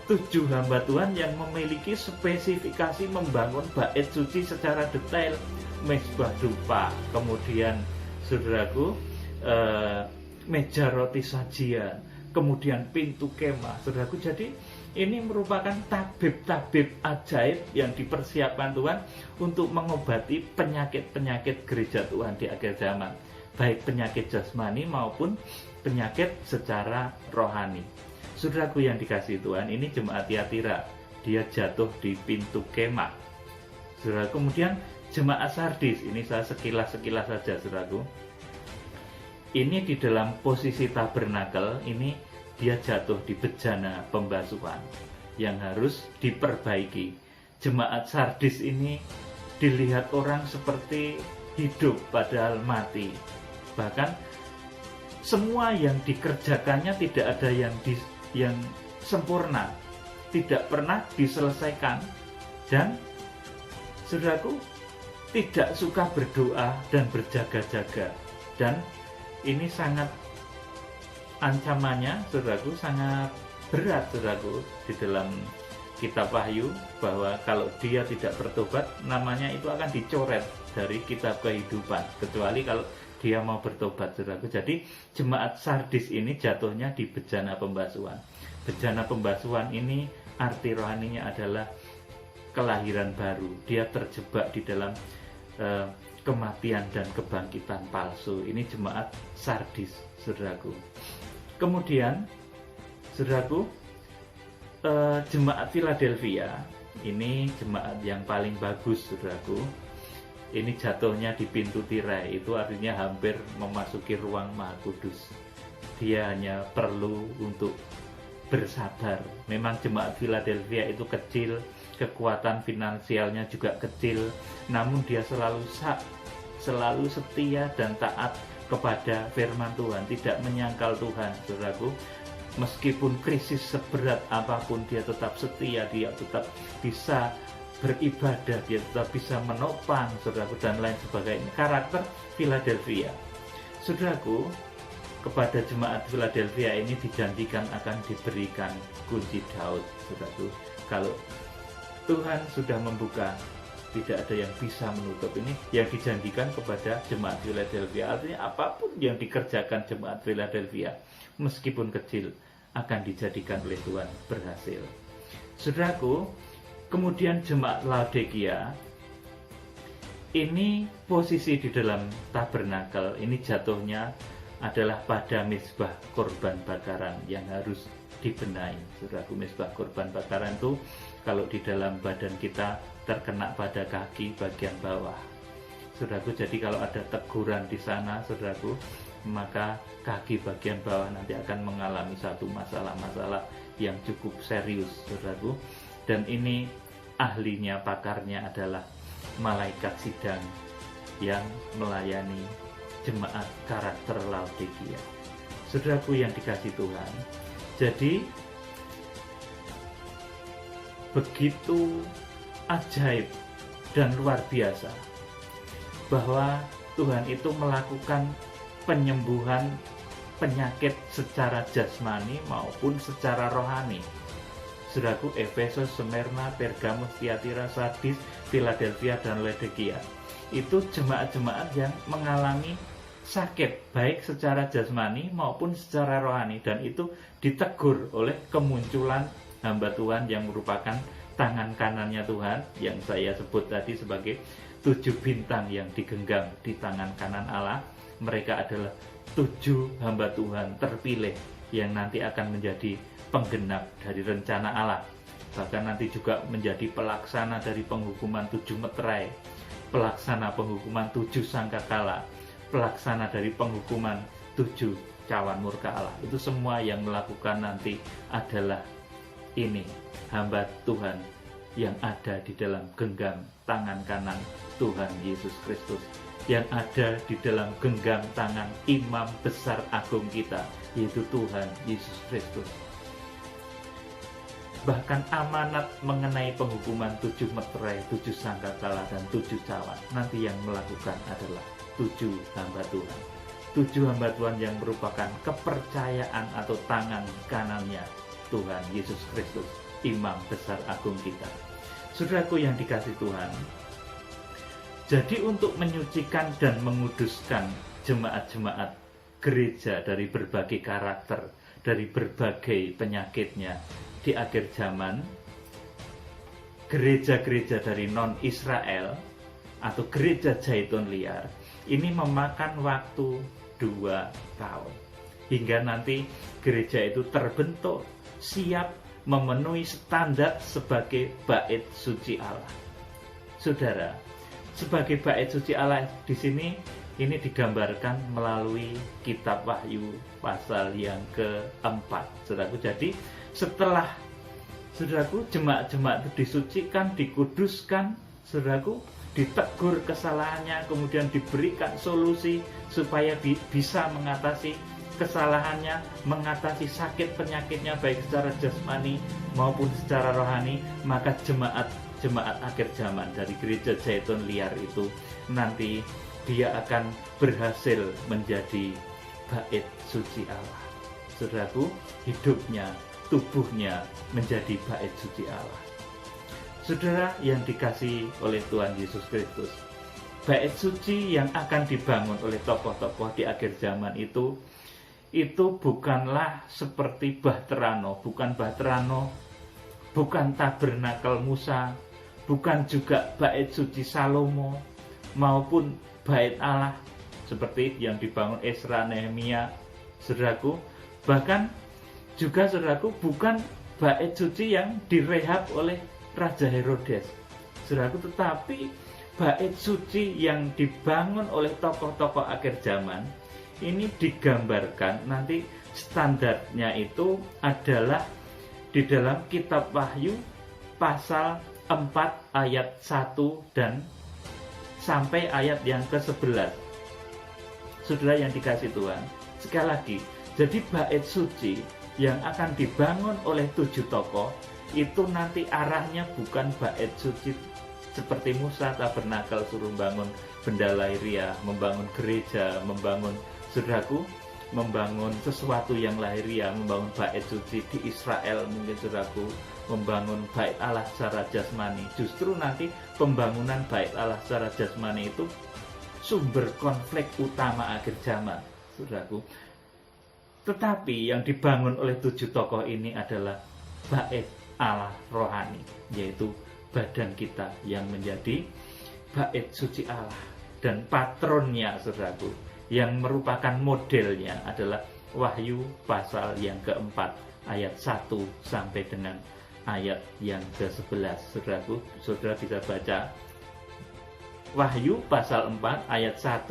7 hamba Tuhan yang memiliki spesifikasi membangun bait suci secara detail, mezbah dupa, kemudian saudaraku meja roti sajian, kemudian pintu kemah, saudaraku. Jadi ini merupakan tabib-tabib ajaib yang dipersiapkan Tuhan untuk mengobati penyakit-penyakit gereja Tuhan di akhir zaman, baik penyakit jasmani maupun penyakit secara rohani. Saudaraku yang dikasihi Tuhan, ini jemaat Tiatira, dia jatuh di pintu kemah. Saudara, kemudian jemaat Sardis, ini saya sekilas saja, saudaraku. Ini di dalam posisi tabernakel, ini dia jatuh di bejana pembasuhan yang harus diperbaiki. Jemaat Sardis ini dilihat orang seperti hidup padahal mati. Bahkan semua yang dikerjakannya tidak ada yang sempurna, tidak pernah diselesaikan, dan saudaraku tidak suka berdoa dan berjaga-jaga. Dan ini sangat, ancamannya saudaraku sangat berat, saudaraku, di dalam kitab Wahyu, bahwa kalau dia tidak bertobat, namanya itu akan dicoret dari kitab kehidupan, kecuali kalau dia mau bertobat, saudaraku. Jadi jemaat Sardis ini jatuhnya di bejana pembasuhan. Bejana pembasuhan ini arti rohaninya adalah kelahiran baru. Dia terjebak di dalam kematian dan kebangkitan palsu. Ini jemaat Sardis, saudaraku. Kemudian saudaraku, jemaat Philadelphia ini jemaat yang paling bagus, saudaraku. Ini jatuhnya di pintu tirai, itu artinya hampir memasuki ruang Maha Kudus. Dia hanya perlu untuk bersabar. Memang jemaat Philadelphia itu kecil, kekuatan finansialnya juga kecil, namun dia selalu setia dan taat kepada firman Tuhan, tidak menyangkal Tuhan, saudaraku. Meskipun krisis seberat apapun, dia tetap setia, dia tetap bisa beribadah, dia tetap bisa menopang, saudaraku, dan lain sebagainya. Karakter Philadelphia, saudaraku. Kepada jemaat Philadelphia ini dijanjikan akan diberikan kunci Daud, saudaraku. Kalau Tuhan sudah membuka, tidak ada yang bisa menutup. Ini yang dijanjikan kepada jemaat Philadelphia. Artinya apapun yang dikerjakan jemaat Philadelphia, meskipun kecil, akan dijadikan oleh Tuhan berhasil. Saudaraku, kemudian jemaat Laodikia, ini posisi di dalam tabernakel, ini jatuhnya adalah pada mezbah korban bakaran yang harus dibenahi, saudaraku. Mezbah korban bakaran itu kalau di dalam badan kita terkena pada kaki bagian bawah, saudaraku. Jadi kalau ada teguran di sana, saudaraku, maka kaki bagian bawah nanti akan mengalami satu masalah-masalah yang cukup serius, saudaraku. Dan ini ahlinya, pakarnya adalah malaikat sidang yang melayani jemaat karakter Laodikia, saudaraku yang dikasihi Tuhan. Jadi begitu ajaib dan luar biasa bahwa Tuhan itu melakukan penyembuhan penyakit secara jasmani maupun secara rohani. Saudaraku, Efesus, Smyrna, Pergamus, Tiatira, Sardis, Philadelphia, dan Laodikia itu jemaat-jemaat yang mengalami sakit baik secara jasmani maupun secara rohani, dan itu ditegur oleh kemunculan hamba Tuhan yang merupakan tangan kanannya Tuhan, yang saya sebut tadi sebagai 7 bintang yang digenggam di tangan kanan Allah. Mereka adalah 7 hamba Tuhan terpilih yang nanti akan menjadi penggenap dari rencana Allah, bahkan nanti juga menjadi pelaksana dari penghukuman 7 meterai, pelaksana penghukuman 7 sangkakala, pelaksana dari penghukuman 7 cawan murka Allah. Itu semua yang melakukan nanti adalah ini hamba Tuhan yang ada di dalam genggam tangan kanan Tuhan Yesus Kristus, yang ada di dalam genggam tangan imam besar agung kita, yaitu Tuhan Yesus Kristus. Bahkan amanat mengenai penghukuman 7 meterai, 7 sangkakala, dan 7 cawan, nanti yang melakukan adalah 7 hamba Tuhan. 7 hamba Tuhan yang merupakan kepercayaan atau tangan kanannya Tuhan Yesus Kristus, imam besar agung kita. Saudaraku yang dikasih Tuhan, jadi untuk menyucikan dan menguduskan jemaat-jemaat gereja dari berbagai karakter, dari berbagai penyakitnya di akhir zaman, gereja-gereja dari non-Israel atau gereja Zaitun liar ini memakan waktu 2 tahun hingga nanti gereja itu terbentuk siap memenuhi standar sebagai bait suci Allah. Saudara, sebagai bait suci Allah di sini ini digambarkan melalui kitab Wahyu pasal yang keempat. Saudaraku, jadi setelah saudaraku jemaat-jemaat itu disucikan, dikuduskan, saudaraku ditegur kesalahannya, kemudian diberikan solusi supaya bisa mengatasi kesalahannya, mengatasi sakit penyakitnya baik secara jasmani maupun secara rohani, maka jemaat akhir zaman dari gereja Zaitun liar itu nanti dia akan berhasil menjadi bait suci Allah. Saudaraku, hidupnya, tubuhnya menjadi bait suci Allah. Saudara yang dikasihi oleh Tuhan Yesus Kristus, bait suci yang akan dibangun oleh tokoh-tokoh di akhir zaman itu bukanlah seperti Bahterano, bukan tabernakel Musa, bukan juga bait suci Salomo, maupun bait Allah seperti yang dibangun Ezra, Nehemia, saudaraku. Bahkan juga saudaraku bukan bait suci yang direhab oleh Raja Herodes, saudaraku, tetapi bait suci yang dibangun oleh tokoh-tokoh akhir zaman ini digambarkan nanti standarnya itu adalah di dalam kitab Wahyu pasal 4 ayat 1 dan sampai ayat yang ke-11. Saudara yang dikasih Tuhan, sekali lagi, jadi bait suci yang akan dibangun oleh 7 tokoh itu nanti arahnya bukan bait suci seperti Musa tabernakel suruh membangun benda lahiriah, membangun gereja, membangun saudaraku, membangun sesuatu yang lahiriah, membangun bait suci di Israel mungkin saudaraku, membangun bait Allah secara jasmani. Justru nanti pembangunan bait Allah secara jasmani itu sumber konflik utama akhir zaman, saudaraku. Tetapi yang dibangun oleh 7 tokoh ini adalah bait Allah rohani, yaitu badan kita yang menjadi bait suci Allah, dan patronnya saudaraku yang merupakan modelnya adalah Wahyu pasal yang keempat ayat 1 sampai dengan ayat yang ke-11. Saudaraku, saudara bisa baca Wahyu pasal 4 ayat 1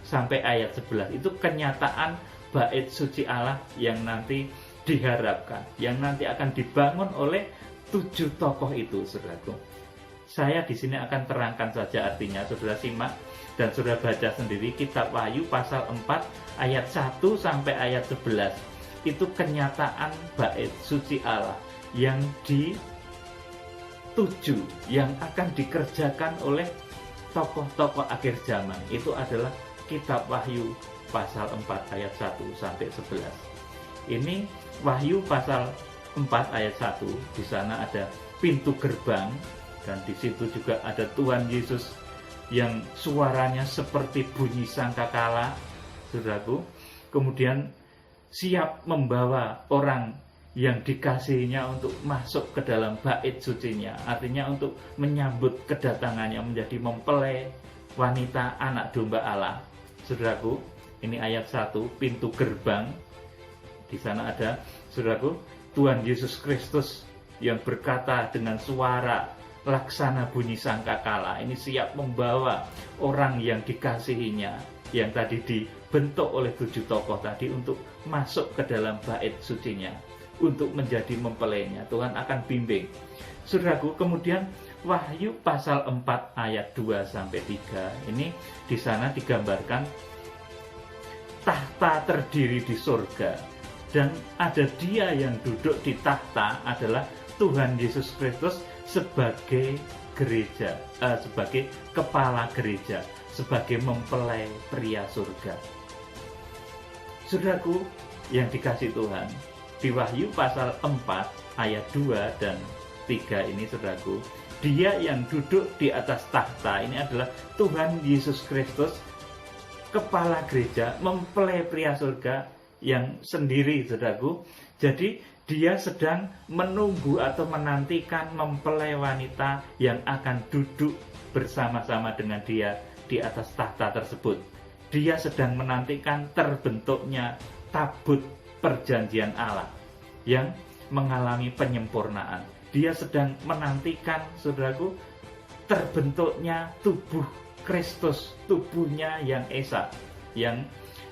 sampai ayat 11. Itu kenyataan bait suci Allah yang nanti diharapkan, yang nanti akan dibangun oleh 7 tokoh itu, saudaraku. Saya di sini akan terangkan saja artinya, saudara simak dan saudara baca sendiri kitab Wahyu pasal 4 ayat 1 sampai ayat 11. Itu kenyataan bait suci Allah yang dituju, yang akan dikerjakan oleh tokoh-tokoh akhir zaman. Itu adalah kitab Wahyu pasal 4 ayat 1 sampai 11. Ini Wahyu pasal 4 ayat 1, di sana ada pintu gerbang, dan di situ juga ada Tuhan Yesus yang suaranya seperti bunyi sangkakala, saudaraku. Kemudian siap membawa orang yang dikasihinya untuk masuk ke dalam bait sucinya, artinya untuk menyambut kedatangannya menjadi mempelai wanita anak domba Allah. Saudaraku, ini ayat 1, pintu gerbang. Di sana ada, saudaraku, Tuhan Yesus Kristus yang berkata dengan suara laksana bunyi sangkakala. Ini siap membawa orang yang dikasihinya, yang tadi dibentuk oleh 7 tokoh tadi untuk masuk ke dalam bait sucinya, untuk menjadi mempelainya. Tuhan akan bimbing. Saudaraku, kemudian Wahyu pasal 4 ayat 2 sampai 3. Ini di sana digambarkan tahta terdiri di surga, dan ada Dia yang duduk di tahta adalah Tuhan Yesus Kristus sebagai gereja, sebagai kepala gereja, sebagai mempelai pria surga. Saudaraku yang dikasih Tuhan, di Wahyu pasal 4 ayat 2 dan 3 ini saudaraku, dia yang duduk di atas tahta ini adalah Tuhan Yesus Kristus, kepala gereja, mempelai pria surga yang sendiri saudaraku. Jadi dia sedang menunggu atau menantikan mempelai wanita yang akan duduk bersama-sama dengan dia di atas tahta tersebut. Dia sedang menantikan terbentuknya tabut perjanjian Allah yang mengalami penyempurnaan. Dia sedang menantikan, saudaraku, terbentuknya tubuh Kristus, tubuhnya yang esa, yang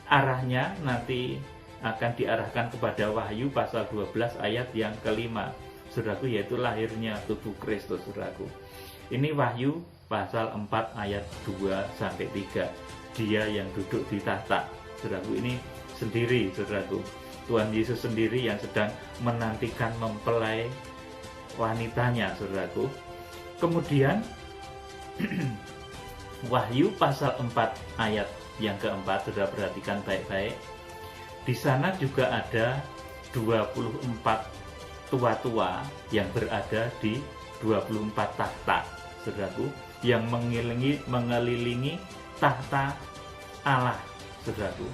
arahnya nanti akan diarahkan kepada Wahyu pasal 12 ayat yang kelima, saudaraku, yaitu lahirnya tubuh Kristus, saudaraku. Ini Wahyu pasal 4 ayat 2-3. Dia yang duduk di tahta, saudaraku, ini sendiri, saudaraku. Tuhan Yesus sendiri yang sedang menantikan mempelai wanitanya, saudaraku. Kemudian Wahyu pasal 4 ayat yang keempat, saudara perhatikan baik-baik. Di sana juga ada 24 tua-tua yang berada di 24 tahta, saudaraku, yang mengelilingi tahta Allah, saudaraku.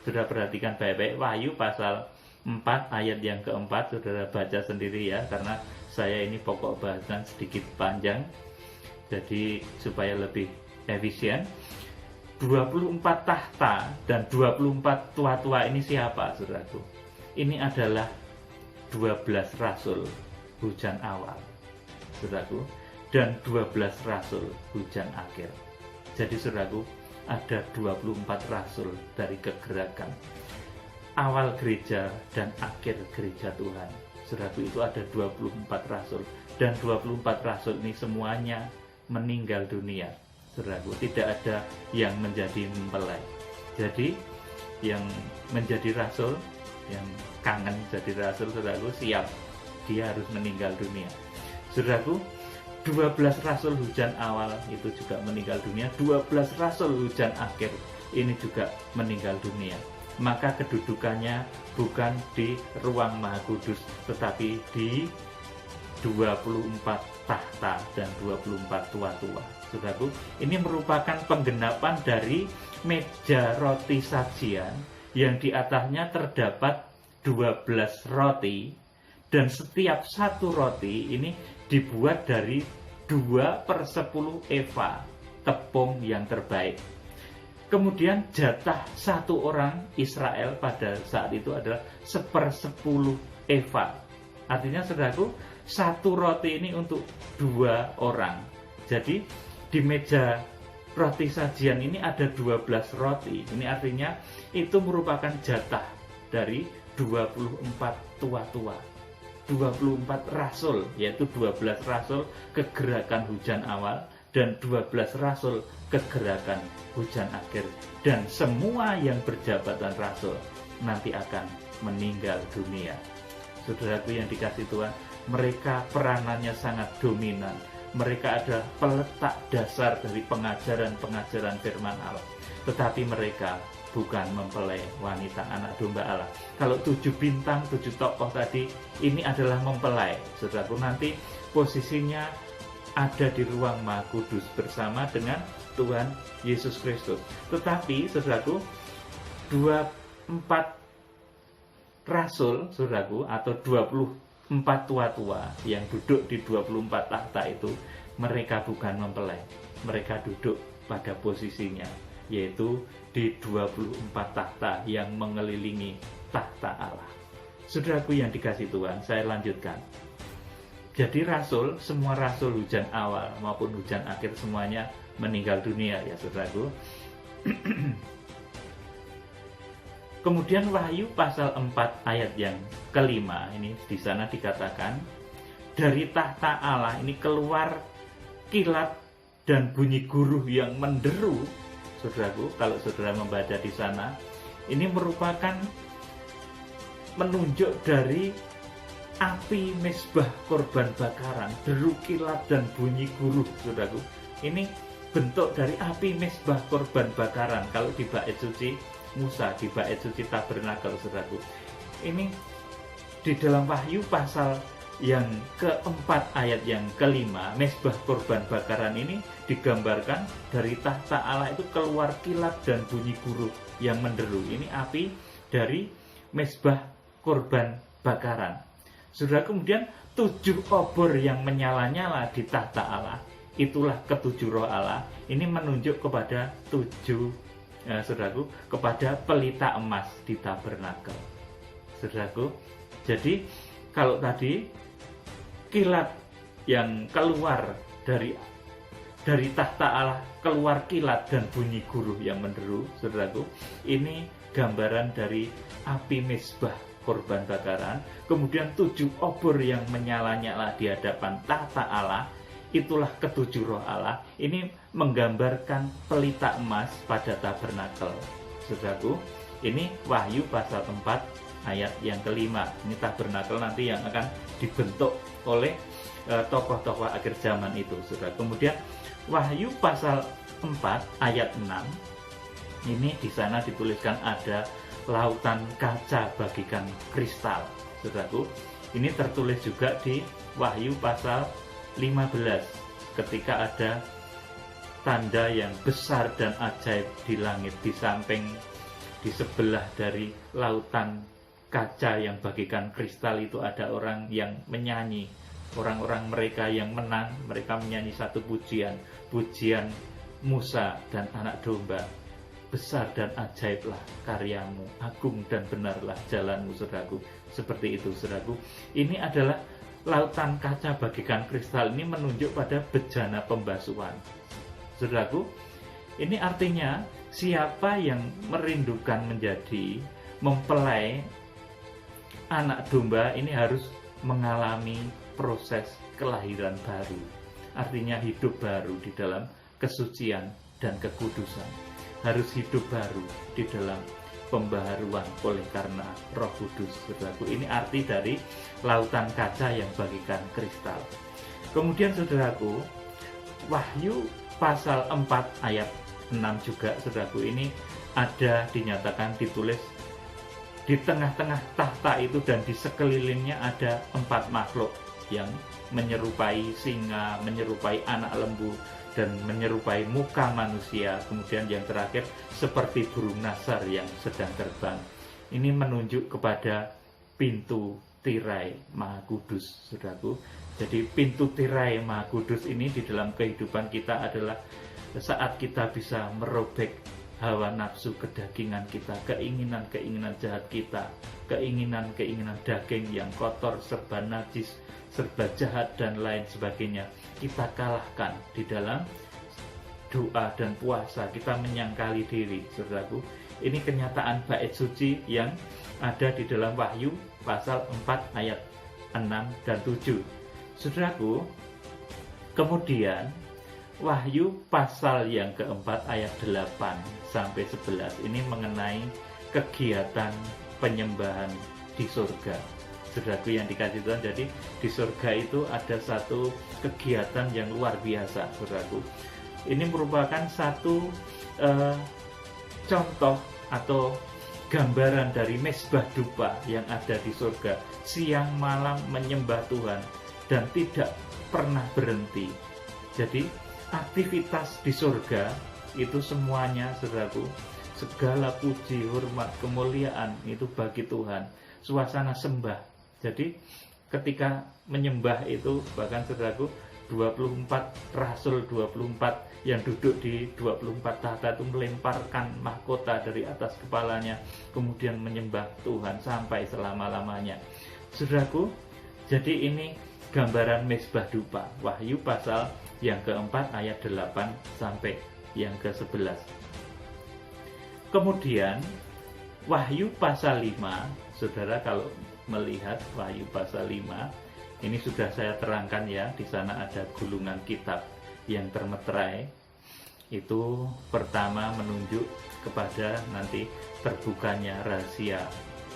Saudara perhatikan baik-baik Wahyu pasal 4 ayat yang keempat, saudara baca sendiri ya, karena saya ini pokok bahasan sedikit panjang, jadi supaya lebih efisien. 24 tahta dan 24 tua-tua ini siapa, saudaraku? Ini adalah 12 rasul hujan awal, saudaraku, dan 12 rasul hujan akhir. Jadi saudaraku, ada 24 rasul dari kegerakan awal gereja dan akhir gereja Tuhan. Saudaraku, itu ada 24 rasul, dan 24 rasul ini semuanya meninggal dunia. Saudaraku, tidak ada yang menjadi mempelai. Jadi yang menjadi rasul, yang kangen jadi rasul, saudaraku, siap, dia harus meninggal dunia. Saudaraku, 12 rasul hujan awal itu juga meninggal dunia, 12 rasul hujan akhir ini juga meninggal dunia. Maka kedudukannya bukan di ruang Maha Kudus, tetapi di 24 tahta dan 24 tua-tua. Saudaraku, ini merupakan penggenapan dari meja roti sajian yang di atasnya terdapat 12 roti, dan setiap satu roti ini dibuat dari 2/10 eva tepung yang terbaik. Kemudian jatah satu orang Israel pada saat itu adalah 1/10 eva. Artinya, saudaraku, satu roti ini untuk 2 orang. Jadi di meja roti sajian ini ada 12 roti. Ini artinya itu merupakan jatah dari 24 tua-tua, 24 rasul, yaitu 12 rasul kegerakan hujan awal dan 12 rasul kegerakan hujan akhir. Dan semua yang berjabatan rasul nanti akan meninggal dunia. Saudaraku yang dikasihi Tuhan, mereka peranannya sangat dominan. Mereka adalah peletak dasar dari pengajaran-pengajaran firman Allah. Tetapi mereka bukan mempelai wanita anak domba Allah. Kalau 7 bintang, 7 tokoh tadi, ini adalah mempelai. Saudaraku, nanti posisinya ada di ruang Maha Kudus bersama dengan Tuhan Yesus Kristus. Tetapi, saudaraku, 24 rasul, saudaraku, atau 24 tua-tua yang duduk di 24 tahta itu, mereka bukan mempelai. Mereka duduk pada posisinya, yaitu di 24 tahta yang mengelilingi tahta Allah. Saudaraku yang dikasihi Tuhan, saya lanjutkan. Jadi rasul, semua rasul hujan awal maupun hujan akhir semuanya meninggal dunia, ya saudaraku. Kemudian Wahyu pasal 4 ayat yang kelima, ini di sana dikatakan, dari tahta Allah ini keluar kilat dan bunyi guruh yang menderu. Saudaraku, kalau saudara membaca di sana, ini merupakan menunjuk dari api mezbah korban bakaran, deru kilat dan bunyi guruh, saudaraku. Ini bentuk dari api mezbah korban bakaran. Kalau di bait suci Musa, di bait suci tabernakel, saudaraku, ini di dalam Wahyu pasal yang keempat ayat yang kelima, mezbah korban bakaran ini digambarkan dari tahta Allah itu keluar kilat dan bunyi guruh yang menderu. Ini api dari mezbah korban bakaran. Saudara, kemudian 7 obor yang menyala-nyala di tahta Allah, itulah ketujuh roh Allah. Ini menunjuk kepada 7, saudaraku, kepada pelita emas di tabernakel. Saudaraku, jadi kalau tadi kilat yang keluar dari tahta Allah, keluar kilat dan bunyi guruh yang menderu, saudaraku, ini gambaran dari api mezbah korban bakaran. Kemudian 7 obor yang menyala-nyala di hadapan tahta Allah, itulah ketujuh roh Allah. Ini menggambarkan pelita emas pada tabernakel. Saudaraku, ini Wahyu pasal 4 ayat yang kelima. Ini tabernakel nanti yang akan dibentuk oleh tokoh-tokoh akhir zaman itu, saudara. Kemudian Wahyu pasal 4 ayat 6, ini di sana dituliskan ada lautan kaca bagikan kristal, saudaraku. Ini tertulis juga di Wahyu pasal 15 ketika ada tanda yang besar dan ajaib di langit, di samping, di sebelah dari lautan kaca yang bagikan kristal itu ada orang yang menyanyi. Orang-orang mereka yang menang, mereka menyanyi satu pujian Musa dan anak domba. Besar dan ajaiblah karyamu, agung dan benarlah jalanmu, saudaraku. Seperti itu, saudaraku. Ini adalah lautan kaca bagikan kristal, ini menunjuk pada bejana pembasuhan. Saudaraku, ini artinya siapa yang merindukan menjadi mempelai anak domba ini harus mengalami proses kelahiran baru. Artinya hidup baru di dalam kesucian dan kekudusan. Harus hidup baru di dalam pembaharuan oleh karena Roh Kudus, saudaraku. Ini arti dari lautan kaca yang bagikan kristal. Kemudian, saudaraku, Wahyu pasal 4 ayat 6 juga, saudaraku, ini ada dinyatakan ditulis di tengah-tengah tahta itu dan di sekelilingnya ada 4 makhluk yang menyerupai singa, menyerupai anak lembu, dan menyerupai muka manusia. Kemudian yang terakhir seperti burung nasar yang sedang terbang. Ini menunjuk kepada pintu tirai Maha Kudus, saudaraku. Jadi pintu tirai Maha Kudus ini di dalam kehidupan kita adalah saat kita bisa merobek hawa nafsu kedagingan kita, keinginan-keinginan jahat kita, keinginan-keinginan daging yang kotor, serba najis, serba jahat dan lain sebagainya. Kita kalahkan di dalam doa dan puasa. Kita menyangkali diri, saudaraku. Ini kenyataan bait suci yang ada di dalam Wahyu pasal 4 ayat 6 dan 7. Saudaraku, kemudian Wahyu pasal yang keempat ayat 8 sampai 11 ini mengenai kegiatan penyembahan di surga. Saudaraku yang dikasih Tuhan, jadi di surga itu ada satu kegiatan yang luar biasa, saudaraku. Ini merupakan satu contoh atau gambaran dari mezbah dupa yang ada di surga. Siang malam menyembah Tuhan dan tidak pernah berhenti. Jadi aktivitas di surga itu semuanya, saudaraku, segala puji, hormat, kemuliaan itu bagi Tuhan. Suasana sembah. Jadi ketika menyembah itu, bahkan saudaraku, 24 rasul, 24 yang duduk di 24 tahta itu melemparkan mahkota dari atas kepalanya, kemudian menyembah Tuhan sampai selama-lamanya. Saudaraku, jadi ini gambaran mezbah dupa. Wahyu pasal yang keempat ayat 8 sampai yang ke-11. Kemudian Wahyu pasal 5, saudara, kalau melihat Wahyu pasal 5, ini sudah saya terangkan ya, di sana ada gulungan kitab yang termeterai. Itu pertama menunjuk kepada nanti terbukanya rahasia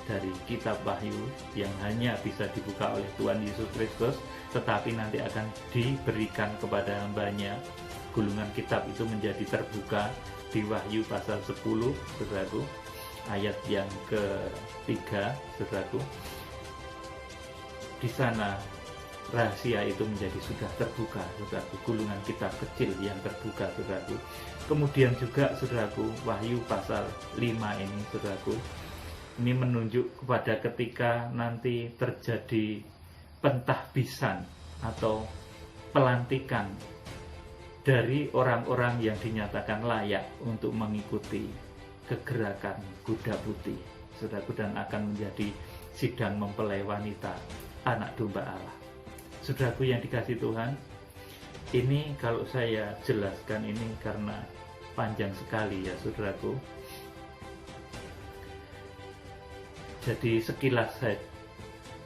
dari kitab Wahyu yang hanya bisa dibuka oleh Tuhan Yesus Kristus, tetapi nanti akan diberikan kepada hambanya. Gulungan kitab itu menjadi terbuka di Wahyu pasal 10, saudaraku, ayat yang ke-3, saudaraku. di sana rahasia itu menjadi sudah terbuka, saudaraku. Gulungan kitab kecil yang terbuka, saudaraku. Kemudian juga, saudaraku, Wahyu pasal 5 ini, saudaraku, ini menunjuk kepada ketika nanti terjadi pentahbisan atau pelantikan dari orang-orang yang dinyatakan layak untuk mengikuti kegerakan kuda putih, saudaraku, dan akan menjadi sidang mempelai wanita anak domba Allah. Saudaraku yang dikasihi Tuhan, ini kalau saya jelaskan ini karena panjang sekali ya, saudaraku. Jadi sekilas saya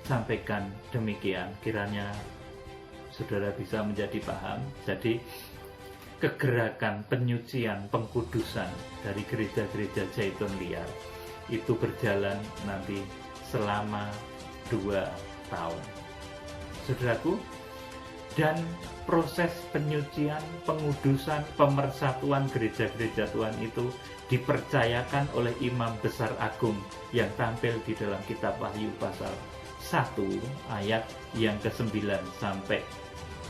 sampaikan demikian, kiranya saudara bisa menjadi paham. Jadi kegerakan penyucian, pengkudusan dari gereja-gereja Zaitun Liar itu berjalan nanti selama 2 tahun, saudaraku. Dan proses penyucian, pengudusan, pemersatuan gereja-gereja Tuhan itu dipercayakan oleh imam besar agung yang tampil di dalam kitab Wahyu pasal 1 ayat yang ke-9 sampai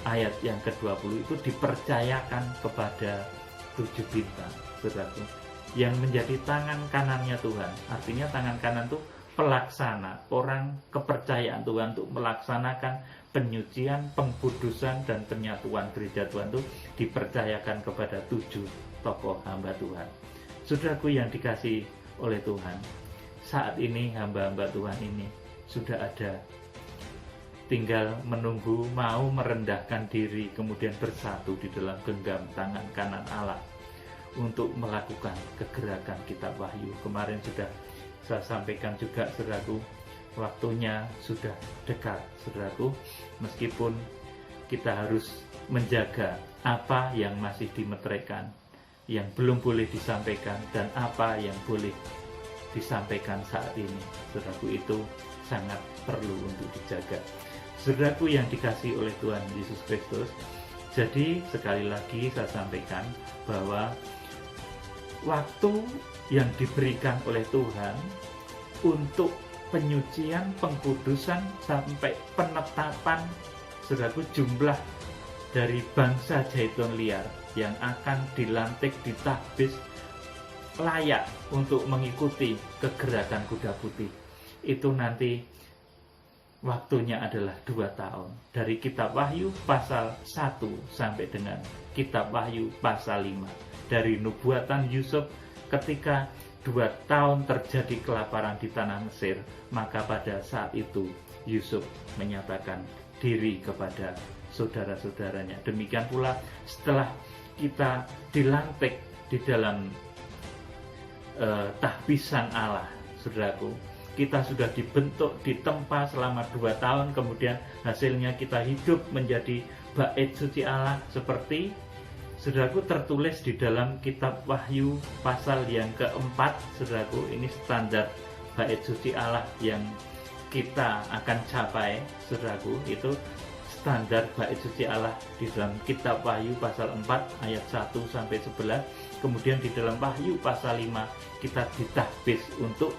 ayat yang ke-20 itu dipercayakan kepada 7 bintang, saudaraku, yang menjadi tangan kanannya Tuhan. Artinya tangan kanan itu pelaksana, orang kepercayaan Tuhan untuk melaksanakan penyucian, pengkudusan, dan penyatuan gereja Tuhan itu dipercayakan kepada 7 tokoh hamba Tuhan. Saudaraku yang dikasihi oleh Tuhan, saat ini hamba-hamba Tuhan ini sudah ada, tinggal menunggu mau merendahkan diri, kemudian bersatu di dalam genggam tangan kanan Allah untuk melakukan kegerakan kitab Wahyu. Kemarin sudah saya sampaikan juga, saudaraku, waktunya sudah dekat, saudaraku. Meskipun kita harus menjaga apa yang masih dimeteraikan, yang belum boleh disampaikan, dan apa yang boleh disampaikan saat ini, saudaraku, itu sangat perlu untuk dijaga. Saudaraku yang dikasihi oleh Tuhan Yesus Kristus, jadi sekali lagi saya sampaikan bahwa waktu yang diberikan oleh Tuhan untuk penyucian, pengkudusan, sampai penetapan, saudaraku, jumlah dari bangsa Zaitun Liar yang akan dilantik, ditahbis, layak untuk mengikuti kegerakan kuda putih, itu nanti waktunya adalah 2 tahun. Dari kitab Wahyu pasal 1 sampai dengan kitab Wahyu pasal 5. Dari nubuatan Yusuf ketika 2 tahun terjadi kelaparan di tanah Mesir, maka pada saat itu Yusuf menyatakan diri kepada saudara-saudaranya. Demikian pula setelah kita dilantik di dalam tahbisan Allah, saudaraku, kita sudah dibentuk, ditempa selama 2 tahun, kemudian hasilnya kita hidup menjadi bait suci Allah seperti, saudaraku, tertulis di dalam kitab Wahyu pasal yang keempat, saudaraku. Ini standar bait suci Allah yang kita akan capai, saudaraku. Itu standar bait suci Allah di dalam kitab Wahyu pasal 4 ayat 1 sampai 11. Kemudian di dalam Wahyu pasal 5 kita ditahbis untuk,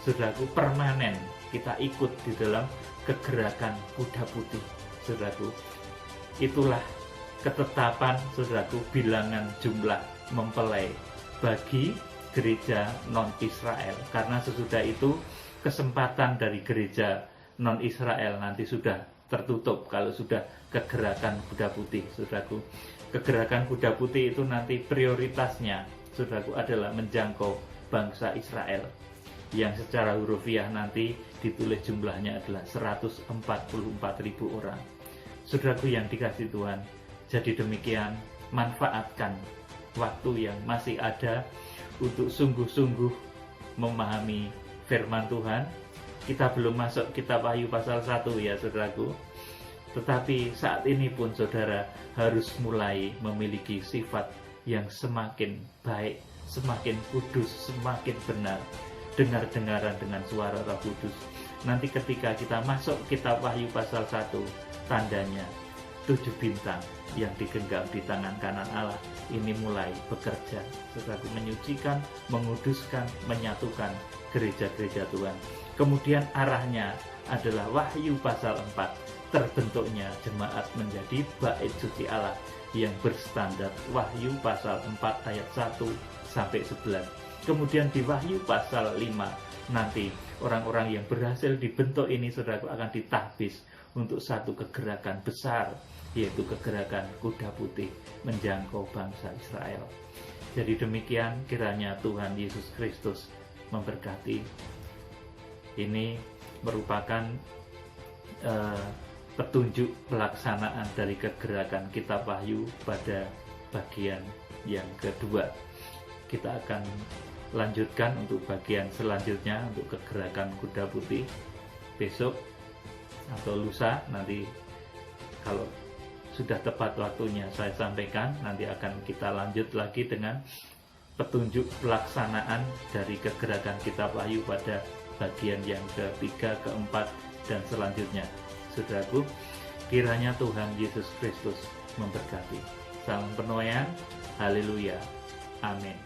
saudaraku, permanen kita ikut di dalam kegerakan kuda putih, saudaraku. Itulah ketetapan, saudaraku, bilangan jumlah mempelai bagi gereja non-Israel. Karena sesudah itu kesempatan dari gereja non-Israel nanti sudah tertutup kalau sudah kegerakan kuda putih, saudaraku. Kegerakan kuda putih itu nanti prioritasnya, saudaraku, adalah menjangkau bangsa Israel, yang secara hurufiah nanti ditulis jumlahnya adalah 144.000 orang. Saudaraku yang dikasihi Tuhan, jadi demikian, manfaatkan waktu yang masih ada untuk sungguh-sungguh memahami firman Tuhan. Kita belum masuk kitab Wahyu pasal 1 ya, saudaraku. Tetapi saat ini pun saudara harus mulai memiliki sifat yang semakin baik, semakin kudus, semakin benar, dengar-dengaran dengan suara Roh Kudus. Nanti ketika kita masuk kitab Wahyu pasal 1, tandanya 7 bintang yang digenggam di tangan kanan Allah ini mulai bekerja, saudaraku, menyucikan, menguduskan, menyatukan gereja-gereja Tuhan. Kemudian arahnya adalah Wahyu pasal 4. Terbentuknya jemaat menjadi bait suci Allah yang berstandar Wahyu pasal 4 ayat 1 sampai 11. Kemudian di Wahyu pasal 5 nanti orang-orang yang berhasil dibentuk ini saudaraku akan ditahbis untuk satu kegerakan besar, yaitu kegerakan kuda putih menjangkau bangsa Israel. Jadi demikian kiranya Tuhan Yesus Kristus memberkati. Ini merupakan petunjuk pelaksanaan dari kegerakan Kitab Wahyu pada bagian yang kedua. Kita akan lanjutkan untuk bagian selanjutnya untuk kegerakan kuda putih besok atau lusa. Nanti kalau sudah tepat waktunya saya sampaikan, nanti akan kita lanjut lagi dengan petunjuk pelaksanaan dari kegerakan Kitab Wahyu pada bagian yang ketiga, keempat, dan selanjutnya. Saudaraku, kiranya Tuhan Yesus Kristus memberkati. Salam penuaian, haleluya, amin.